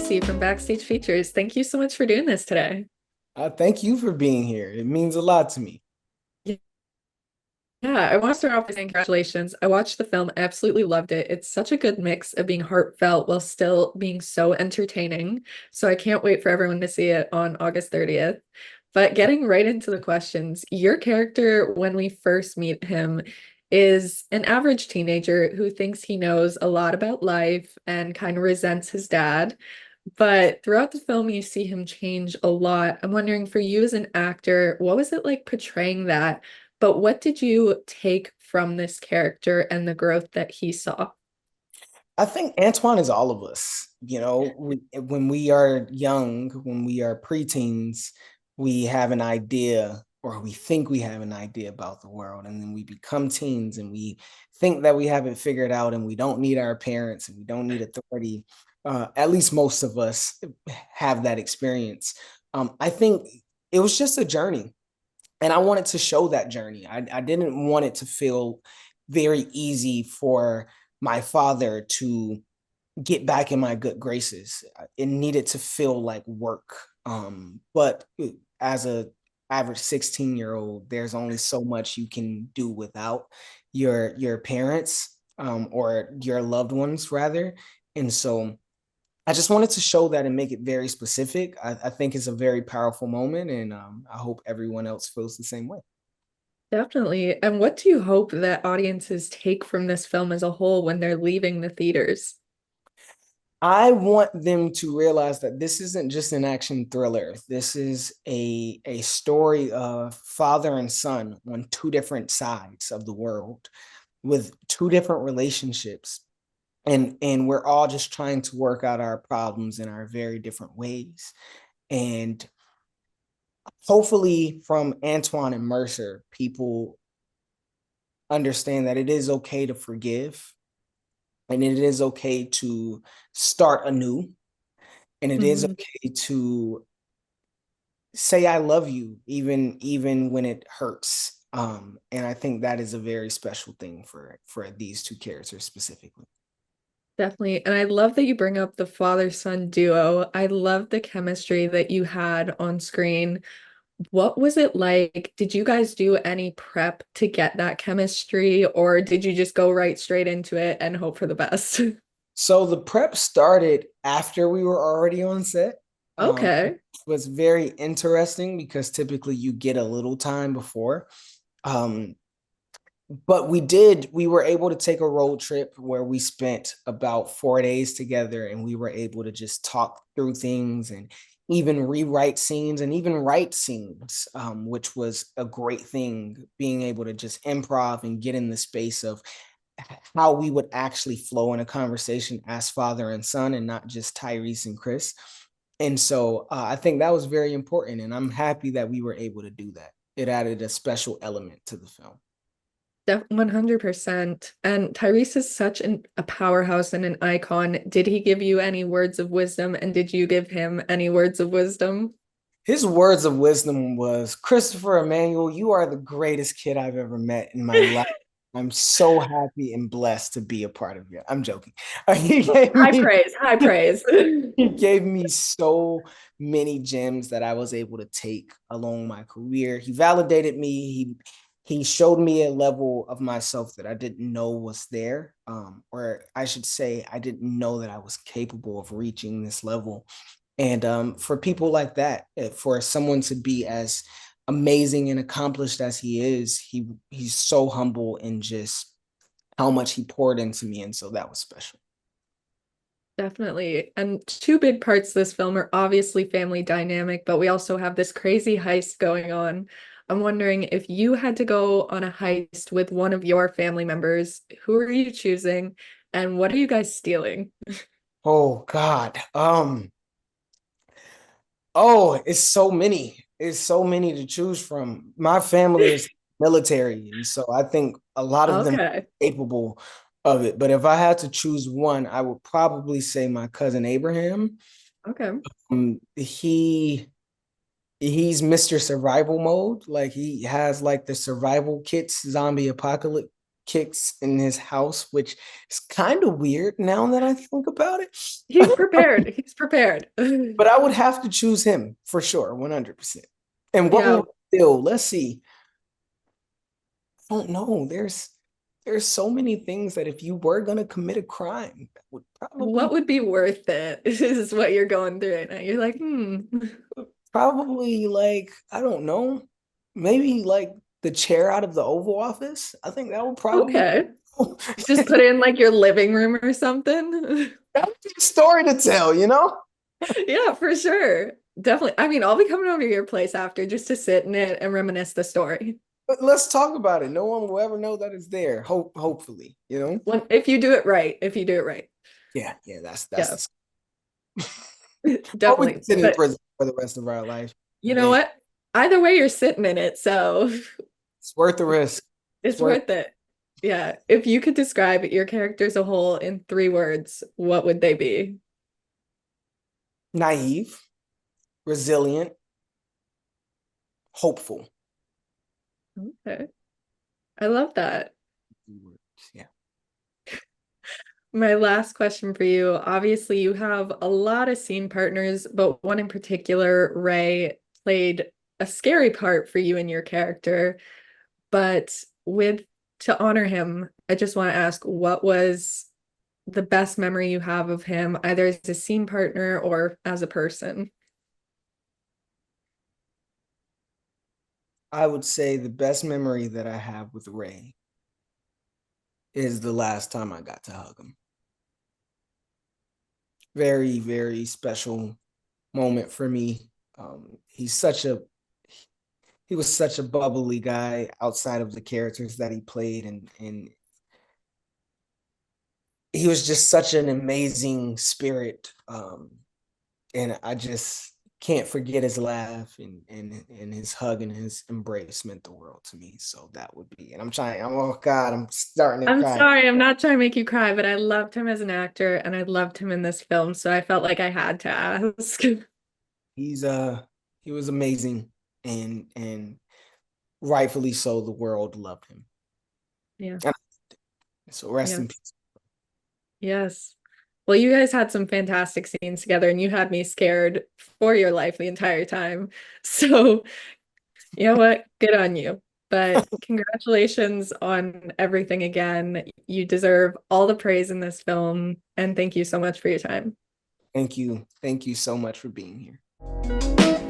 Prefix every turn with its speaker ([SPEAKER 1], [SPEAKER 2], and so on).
[SPEAKER 1] Gracie from Backstage Features. Thank you so much for doing this today.
[SPEAKER 2] Thank you for being here. It means a lot to me.
[SPEAKER 1] Yeah, I want to start off by saying congratulations. I watched the film, I absolutely loved it. It's such a good mix of being heartfelt while still being so entertaining. So I can't wait for everyone to see it on August 30th. But getting right into the questions, your character, when we first meet him, is an average teenager who thinks he knows a lot about life and kind of resents his dad. But throughout the film, you see him change a lot. I'm wondering for you as an actor, what was it like portraying that? But what did you take from this character and the growth that he saw?
[SPEAKER 2] I think Antoine is all of us. When we are young, when we are preteens, we have an idea or we think we have an idea about the world. And then we become teens and we think that we have it figured out and we don't need our parents and we don't need authority. At least most of us have that experience. I think it was just a journey. And I wanted to show that journey. I didn't want it to feel very easy for my father to get back in my good graces. It needed to feel like work. But as a average 16-year-old, there's only so much you can do without your parents, or your loved ones rather. And so I just wanted to show that and make it very specific. I think it's a very powerful moment, and I hope everyone else feels the same way.
[SPEAKER 1] Definitely. And what do you hope that audiences take from this film as a whole when they're leaving the theaters?
[SPEAKER 2] I want them to realize that this isn't just an action thriller. This is a story of father and son on two different sides of the world with two different relationships. And we're all just trying to work out our problems in our very different ways. And hopefully from Antoine and Mercer, people understand that it is okay to forgive and it is okay to start anew and it is
[SPEAKER 1] Mhm.
[SPEAKER 2] okay to say I love you even when it hurts. And I think that is a very special thing for these two characters specifically.
[SPEAKER 1] Definitely. And I love that you bring up the father-son duo. I love the chemistry that you had on screen. What was it like? Did you guys do any prep to get that chemistry, or did you just go right straight into it and hope for the best?
[SPEAKER 2] So the prep started after we were already on set. It
[SPEAKER 1] Okay.
[SPEAKER 2] was very interesting because typically you get a little time before. Um, but we were able to take a road trip where we spent about 4 days together and we were able to just talk through things and even rewrite scenes and even write scenes, which was a great thing, being able to just improv and get in the space of how we would actually flow in a conversation as father and son and not just Tyrese and Chris. And so I think that was very important. And I'm happy that we were able to do that. It added a special element to the film.
[SPEAKER 1] 100%. And Tyrese is such a powerhouse and an icon. Did he give you any words of wisdom? And did you give him any words of wisdom?
[SPEAKER 2] His words of wisdom was, Christopher Emmanuel, you are the greatest kid I've ever met in my life. I'm so happy and blessed to be a part of you. I'm joking. He gave
[SPEAKER 1] High
[SPEAKER 2] me
[SPEAKER 1] praise, high praise.
[SPEAKER 2] he gave me so many gems that I was able to take along my career. He validated me. He showed me a level of myself that I didn't know was there, or I should say, I didn't know that I was capable of reaching this level. And for people like that, for someone to be as amazing and accomplished as he is, he's so humble in just how much he poured into me, and so that was special.
[SPEAKER 1] Definitely. And two big parts of this film are obviously family dynamic, but we also have this crazy heist going on. I'm wondering if you had to go on a heist with one of your family members, who are you choosing and what are you guys stealing?
[SPEAKER 2] Oh God. Oh, it's so many. It's so many to choose from. My family is military, and so I think a lot of them are
[SPEAKER 1] Okay.
[SPEAKER 2] capable of it. But if I had to choose one, I would probably say my cousin Abraham.
[SPEAKER 1] Okay.
[SPEAKER 2] He's Mr. Survival mode. Like he has like the survival kits, zombie apocalypse kicks in his house, which is kind of weird now that I think about it.
[SPEAKER 1] He's prepared. He's prepared.
[SPEAKER 2] But I would have to choose him for sure, 100%. And what
[SPEAKER 1] Yeah.
[SPEAKER 2] will Bill? Let's see. I don't know. There's so many things that if you were gonna commit a crime, that would
[SPEAKER 1] What
[SPEAKER 2] probably
[SPEAKER 1] would be worth it? Is what you're going through right now. You're like, hmm.
[SPEAKER 2] probably like, I don't know, maybe like the chair out of the Oval Office. I think that would probably
[SPEAKER 1] Okay. Just put it in like your living room or something.
[SPEAKER 2] that would be a story to tell, you know?
[SPEAKER 1] Yeah, for sure. Definitely. I mean, I'll be coming over to your place after just to sit in it and reminisce the story.
[SPEAKER 2] But let's talk about it. No one will ever know that it's there. Hopefully, you know?
[SPEAKER 1] When if you do it right, if you do it right.
[SPEAKER 2] Yeah, yeah, that's
[SPEAKER 1] Yeah,
[SPEAKER 2] the or we can
[SPEAKER 1] definitely.
[SPEAKER 2] sit in
[SPEAKER 1] But
[SPEAKER 2] prison for the rest of our life.
[SPEAKER 1] you know
[SPEAKER 2] Hey,
[SPEAKER 1] what? Either way, you're sitting in it, so
[SPEAKER 2] it's worth the risk. It's
[SPEAKER 1] it's
[SPEAKER 2] worth
[SPEAKER 1] worth it. Yeah. If you could describe your character as a whole in 3 words, what would they be?
[SPEAKER 2] naive, resilient, hopeful.
[SPEAKER 1] Okay. I love that.
[SPEAKER 2] Yeah.
[SPEAKER 1] My last question for you. Obviously, you have a lot of scene partners, but one in particular, Ray, played a scary part for you and your character. But with to honor him, I just want to ask, what was the best memory you have of him, either as a scene partner or as a person?
[SPEAKER 2] I would say the best memory that I have with Ray is the last time I got to hug him. Very, very special moment for me. He's such a he was such a bubbly guy outside of the characters that he played, and he was just such an amazing spirit. And I just can't forget his laugh and his hug and his embrace meant the world to me. So that would be, and I'm trying, oh God, I'm starting to
[SPEAKER 1] I'm
[SPEAKER 2] cry.
[SPEAKER 1] sorry, I'm not trying to make you cry, but I loved him as an actor and I loved him in this film, so I felt like I had to ask.
[SPEAKER 2] He's he was amazing, and rightfully so, the world loved him.
[SPEAKER 1] Yeah.
[SPEAKER 2] And so rest in
[SPEAKER 1] Yes.
[SPEAKER 2] peace.
[SPEAKER 1] Yes. Well, you guys had some fantastic scenes together and you had me scared for your life the entire time. So, you know what? Good on you. But congratulations on everything again. You deserve all the praise in this film, and thank you so much for your time.
[SPEAKER 2] Thank you so much for being here.